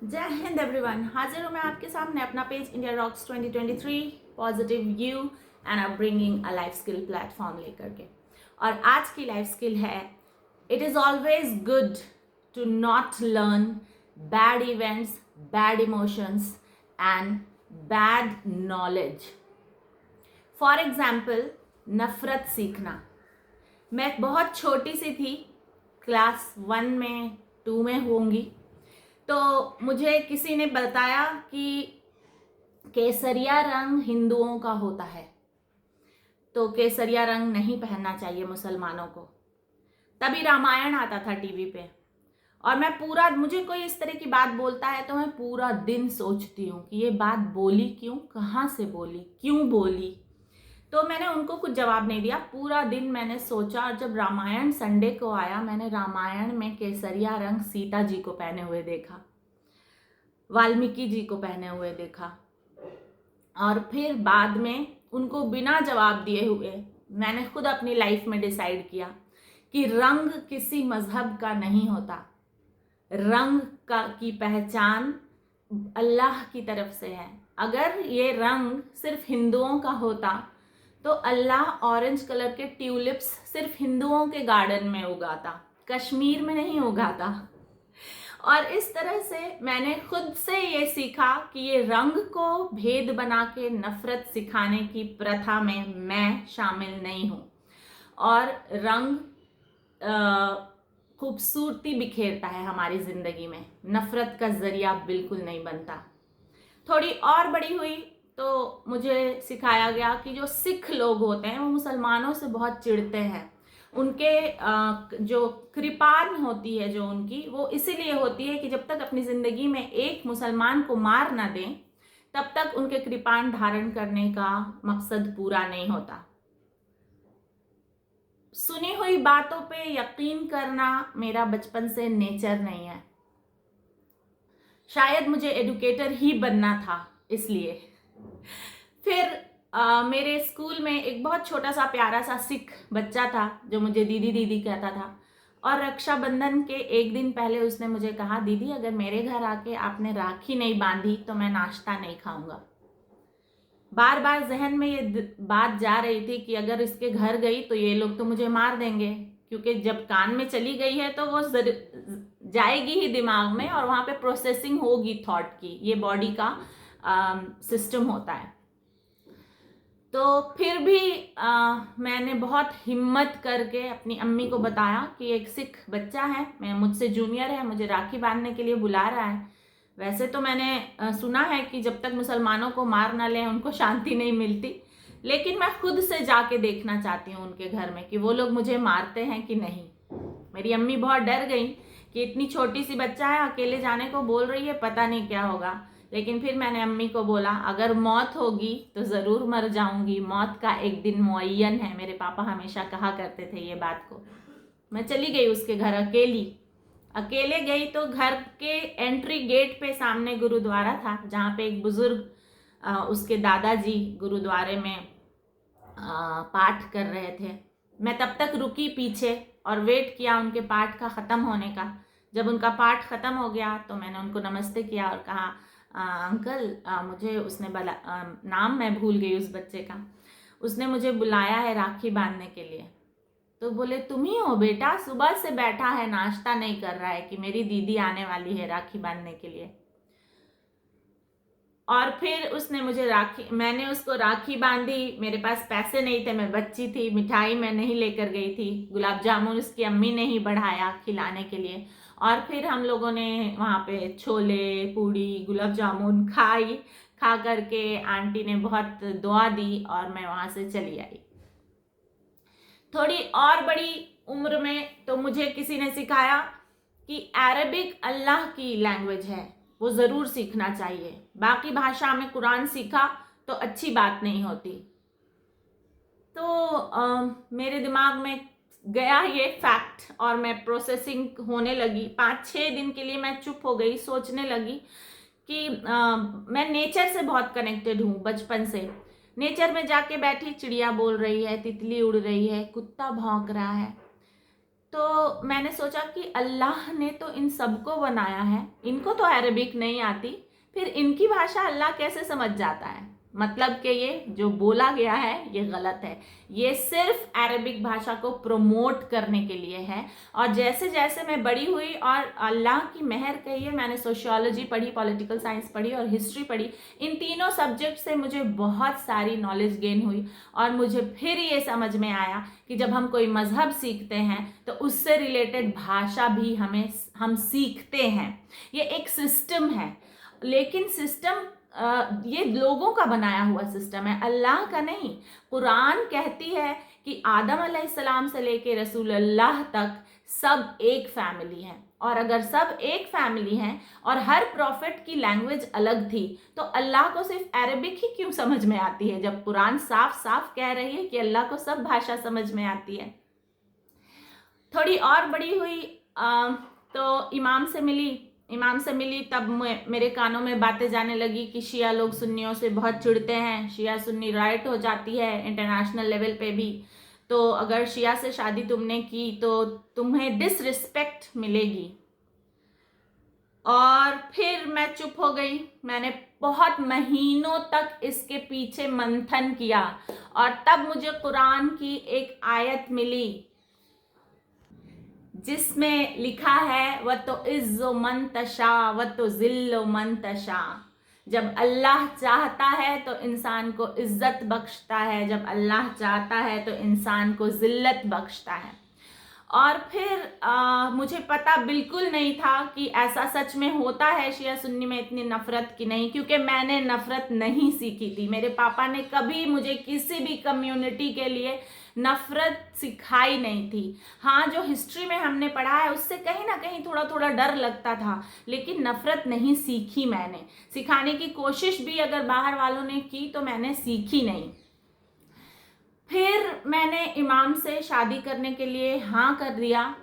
जय हिंद एवरीवन। हाजिर हूँ मैं आपके सामने अपना page India rocks 2023 positive you and upbringing a life skill platform लेकर के। और आज की लाइफ स्किल है, it is always good to not learn bad events, bad emotions and bad knowledge. For example, नफरत सीखना। मैं बहुत छोटी सी थी, क्लास 1 में 2 में होंगी, तो मुझे किसी ने बताया कि केसरिया रंग हिंदुओं का होता है, तो केसरिया रंग नहीं पहनना चाहिए मुसलमानों को। तभी रामायण आता था टीवी पे, और मुझे कोई इस तरह की बात बोलता है तो मैं पूरा दिन सोचती हूँ कि ये बात बोली क्यों, कहाँ से बोली, क्यों बोली। तो मैंने उनको कुछ जवाब नहीं दिया। पूरा दिन मैंने सोचा, और जब रामायण संडे को आया, मैंने रामायण में केसरिया रंग सीता जी को पहने हुए देखा, वाल्मीकि जी को पहने हुए देखा, और फिर बाद में उनको बिना जवाब दिए हुए मैंने खुद अपनी लाइफ में डिसाइड किया कि रंग किसी मजहब का नहीं होता। रंग की पहचान अल्लाह की तरफ से है। अगर ये रंग सिर्फ हिंदुओं का होता तो अल्लाह ऑरेंज कलर के ट्यूलिप्स सिर्फ हिंदुओं के गार्डन में उगाता, कश्मीर में नहीं उगाता। और इस तरह से मैंने खुद से ये सीखा कि ये रंग को भेद बना के नफरत सिखाने की प्रथा में मैं शामिल नहीं हूँ। और रंग खूबसूरती बिखेरता है हमारी ज़िंदगी में, नफरत का ज़रिया बिल्कुल नहीं बनता। थोड़ी और बड़ी हुई तो मुझे सिखाया गया कि जो सिख लोग होते हैं वो मुसलमानों से बहुत चिढ़ते हैं। उनके जो कृपान होती है जो उनकी, वो इसीलिए होती है कि जब तक अपनी ज़िंदगी में एक मुसलमान को मार ना दें तब तक उनके कृपान धारण करने का मकसद पूरा नहीं होता। सुनी हुई बातों पे यकीन करना मेरा बचपन से नेचर नहीं है। शायद मुझे एडुकेटर ही बनना था इसलिए। फिर मेरे स्कूल में एक बहुत छोटा सा प्यारा सा सिख बच्चा था जो मुझे दीदी दीदी कहता था, और रक्षाबंधन के एक दिन पहले उसने मुझे कहा, दीदी अगर मेरे घर आके आपने राखी नहीं बांधी तो मैं नाश्ता नहीं खाऊंगा। बार बार जहन में ये बात जा रही थी कि अगर इसके घर गई तो ये लोग तो मुझे मार देंगे, क्योंकि जब कान में चली गई है तो वो जाएगी ही दिमाग में, और वहाँ पे प्रोसेसिंग होगी थॉट की। ये बॉडी का सिस्टम होता है। तो फिर भी मैंने बहुत हिम्मत करके अपनी अम्मी को बताया कि एक सिख बच्चा है, मैं मुझसे जूनियर है, मुझे राखी बांधने के लिए बुला रहा है। वैसे तो मैंने सुना है कि जब तक मुसलमानों को मार ना लें उनको शांति नहीं मिलती, लेकिन मैं खुद से जाके देखना चाहती हूँ उनके घर में कि वो लोग मुझे मारते हैं कि नहीं। मेरी अम्मी बहुत डर गई कि इतनी छोटी सी बच्चा है, अकेले जाने को बोल रही है, पता नहीं क्या होगा। लेकिन फिर मैंने अम्मी को बोला, अगर मौत होगी तो ज़रूर मर जाऊंगी, मौत का एक दिन मुअय्यन है। मेरे पापा हमेशा कहा करते थे ये बात को। मैं चली गई उसके घर अकेली। अकेले गई तो घर के एंट्री गेट पे सामने गुरुद्वारा था, जहाँ पे एक बुजुर्ग उसके दादाजी गुरुद्वारे में पाठ कर रहे थे। मैं तब तक रुकी पीछे और वेट किया उनके पाठ का ख़त्म होने का। जब उनका पाठ ख़त्म हो गया तो मैंने उनको नमस्ते किया और कहा, अंकल मुझे उसने नाम मैं भूल गई उस बच्चे का, उसने मुझे बुलाया है राखी बांधने के लिए। तो बोले, तुम ही हो बेटा, सुबह से बैठा है, नाश्ता नहीं कर रहा है कि मेरी दीदी आने वाली है राखी बांधने के लिए। और फिर उसने मुझे मैंने उसको राखी बांधी। मेरे पास पैसे नहीं थे, मैं बच्ची थी, मिठाई मैं नहीं लेकर गई थी, गुलाब जामुन उसकी अम्मी ने ही बढ़ाया खिलाने के लिए। और फिर हम लोगों ने वहाँ पे छोले पूड़ी गुलाब जामुन खाई। खा करके आंटी ने बहुत दुआ दी और मैं वहाँ से चली आई। थोड़ी और बड़ी उम्र में तो मुझे किसी ने सिखाया कि अरबिक अल्लाह की लैंग्वेज है, वो ज़रूर सीखना चाहिए। बाकी भाषा में कुरान सीखा तो अच्छी बात नहीं होती। तो मेरे दिमाग में गया ये फैक्ट और मैं प्रोसेसिंग होने लगी। 5-6 दिन के लिए मैं चुप हो गई, सोचने लगी कि मैं नेचर से बहुत कनेक्टेड हूँ बचपन से। नेचर में जाके बैठी, चिड़िया बोल रही है, तितली उड़ रही है, कुत्ता भौंक रहा है। तो मैंने सोचा कि अल्लाह ने तो इन सबको बनाया है, इनको तो अरबिक नहीं आती, फिर इनकी भाषा अल्लाह कैसे समझ जाता है? मतलब कि ये जो बोला गया है ये गलत है, ये सिर्फ अरबिक भाषा को प्रमोट करने के लिए है। और जैसे जैसे मैं बड़ी हुई और अल्लाह की मेहर कहिए, मैंने सोशियोलॉजी पढ़ी, पॉलिटिकल साइंस पढ़ी और हिस्ट्री पढ़ी, इन तीनों सब्जेक्ट से मुझे बहुत सारी नॉलेज गेन हुई। और मुझे फिर ये समझ में आया कि जब हम कोई मजहब सीखते हैं तो उससे रिलेटेड भाषा भी हम सीखते हैं। ये एक सिस्टम है, लेकिन सिस्टम ये लोगों का बनाया हुआ सिस्टम है, अल्लाह का नहीं। कुरान कहती है कि आदम अलैहिस्सलाम से लेके रसूल अल्लाह तक सब एक फैमिली है, और अगर सब एक फैमिली हैं और हर प्रॉफिट की लैंग्वेज अलग थी तो अल्लाह को सिर्फ अरबिक ही क्यों समझ में आती है, जब कुरान साफ साफ कह रही है कि अल्लाह को सब भाषा समझ में आती है। थोड़ी और बड़ी हुई तो इमाम से मिली तब मेरे कानों में बातें जाने लगी कि शिया लोग सुन्नियों से बहुत चिढ़ते हैं, शिया सुन्नी राइट हो जाती है इंटरनेशनल लेवल पे भी, तो अगर शिया से शादी तुमने की तो तुम्हें डिसरिस्पेक्ट मिलेगी। और फिर मैं चुप हो गई। मैंने बहुत महीनों तक इसके पीछे मंथन किया और तब मुझे कुरान की एक आयत मिली जिसमें लिखा है व तो इज़्ज़ो मन तशा व तो ज़िल्लो मन तशा। जब अल्लाह चाहता है तो इंसान को इज्जत बख्शता है, जब अल्लाह चाहता है तो इंसान को ज़िल्लत बख्शता है। और फिर मुझे पता बिल्कुल नहीं था कि ऐसा सच में होता है शिया सुन्नी में इतनी नफ़रत की नहीं, क्योंकि मैंने नफ़रत नहीं सीखी थी। मेरे पापा ने कभी मुझे किसी भी कम्युनिटी के लिए नफ़रत सिखाई नहीं थी। हाँ, जो हिस्ट्री में हमने पढ़ा है उससे कहीं ना कहीं थोड़ा थोड़ा डर लगता था, लेकिन नफ़रत नहीं सीखी मैंने। सिखाने की कोशिश भी अगर बाहर वालों ने की तो मैंने सीखी नहीं। फिर मैंने इमाम से शादी करने के लिए हाँ कर दिया,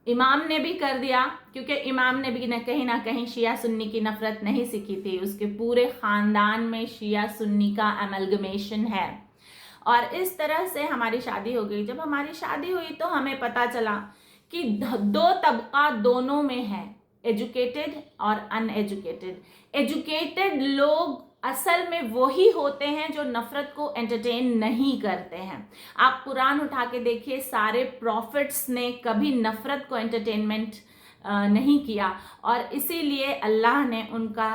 इमाम ने भी कर दिया, क्योंकि इमाम ने भी कहीं ना कहीं शिया सुन्नी की नफ़रत नहीं सीखी थी। उसके पूरे ख़ानदान में शिया सुन्नी का एमलगमेशन है। और इस तरह से हमारी शादी हो गई। जब हमारी शादी हुई तो हमें पता चला कि दो तबका दोनों में है, एजुकेटेड और अनएजुकेटेड। एजुकेटेड लोग असल में वही होते हैं जो नफ़रत को एंटरटेन नहीं करते हैं। आप कुरान उठा के देखिए, सारे प्रॉफिट्स ने कभी नफ़रत को एंटरटेनमेंट नहीं किया, और इसीलिए अल्लाह ने उनका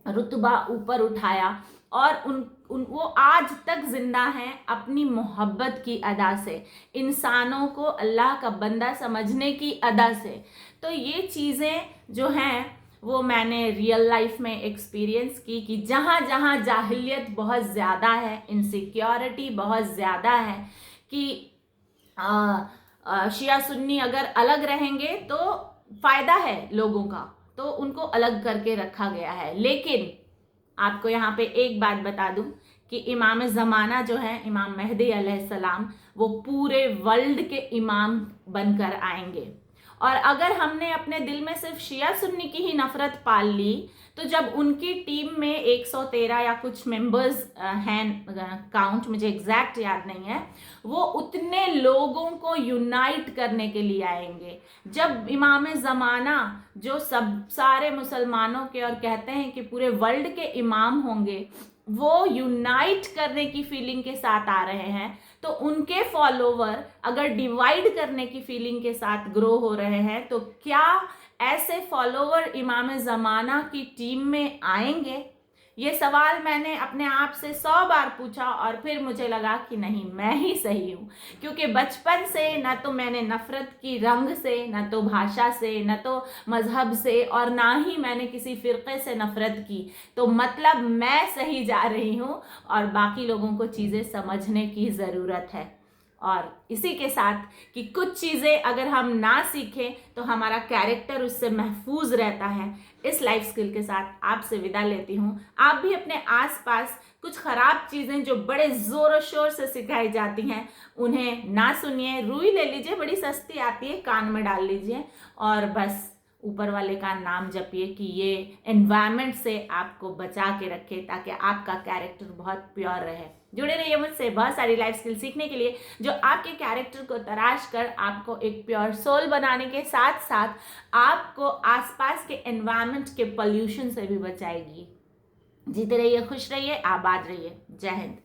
रुतबा ऊपर उठाया और वो आज तक जिंदा हैं अपनी मोहब्बत की अदा से, इंसानों को अल्लाह का बंदा समझने की अदा से। तो ये चीज़ें जो हैं वो मैंने रियल लाइफ में एक्सपीरियंस की कि जहाँ जहाँ जाहिलियत बहुत ज़्यादा है, इनसिक्योरिटी बहुत ज़्यादा है, कि शिया सुन्नी अगर अलग रहेंगे तो फ़ायदा है लोगों का, तो उनको अलग करके रखा गया है। लेकिन आपको यहाँ पे एक बात बता दूं कि इमाम ज़माना जो है, इमाम मेहदी अलैहिस्सलाम, वो पूरे वर्ल्ड के इमाम बनकर आएंगे। और अगर हमने अपने दिल में सिर्फ शिया सुन्नी की ही नफ़रत पाल ली तो जब उनकी टीम में 113 या कुछ मेंबर्स हैं, काउंट मुझे एग्जैक्ट याद नहीं है, वो उतने लोगों को यूनाइट करने के लिए आएंगे। जब इमाम ज़माना जो सब सारे मुसलमानों के और कहते हैं कि पूरे वर्ल्ड के इमाम होंगे, वो यूनाइट करने की फीलिंग के साथ आ रहे हैं, तो उनके फॉलोवर अगर डिवाइड करने की फीलिंग के साथ ग्रो हो रहे हैं, तो क्या ऐसे फॉलोवर इमाम ज़माना की टीम में आएंगे? ये सवाल मैंने अपने आप से 100 बार पूछा और फिर मुझे लगा कि नहीं, मैं ही सही हूँ। क्योंकि बचपन से ना तो मैंने नफ़रत की रंग से, ना तो भाषा से, ना तो मज़हब से, और ना ही मैंने किसी फ़िरक़े से नफ़रत की। तो मतलब मैं सही जा रही हूँ और बाकी लोगों को चीज़ें समझने की ज़रूरत है। और इसी के साथ कि कुछ चीज़ें अगर हम ना सीखें तो हमारा कैरेक्टर उससे महफूज रहता है, इस लाइफ स्किल के साथ आपसे विदा लेती हूँ। आप भी अपने आसपास कुछ ख़राब चीज़ें जो बड़े ज़ोर शोर से सिखाई जाती हैं उन्हें ना सुनिए, रुई ले लीजिए, बड़ी सस्ती आती है, कान में डाल लीजिए और बस ऊपर वाले का नाम जपिए कि ये एनवायरनमेंट से आपको बचा के रखे, ताकि आपका कैरेक्टर बहुत प्योर रहे। जुड़े रहिए मुझसे बहुत सारी लाइफ स्किल सीखने के लिए, जो आपके कैरेक्टर को तराश कर आपको एक प्योर सोल बनाने के साथ साथ आपको आसपास के एनवायरनमेंट के पोल्यूशन से भी बचाएगी। जीते रहिए, खुश रहिए, आबाद रहिए। जय हिंद।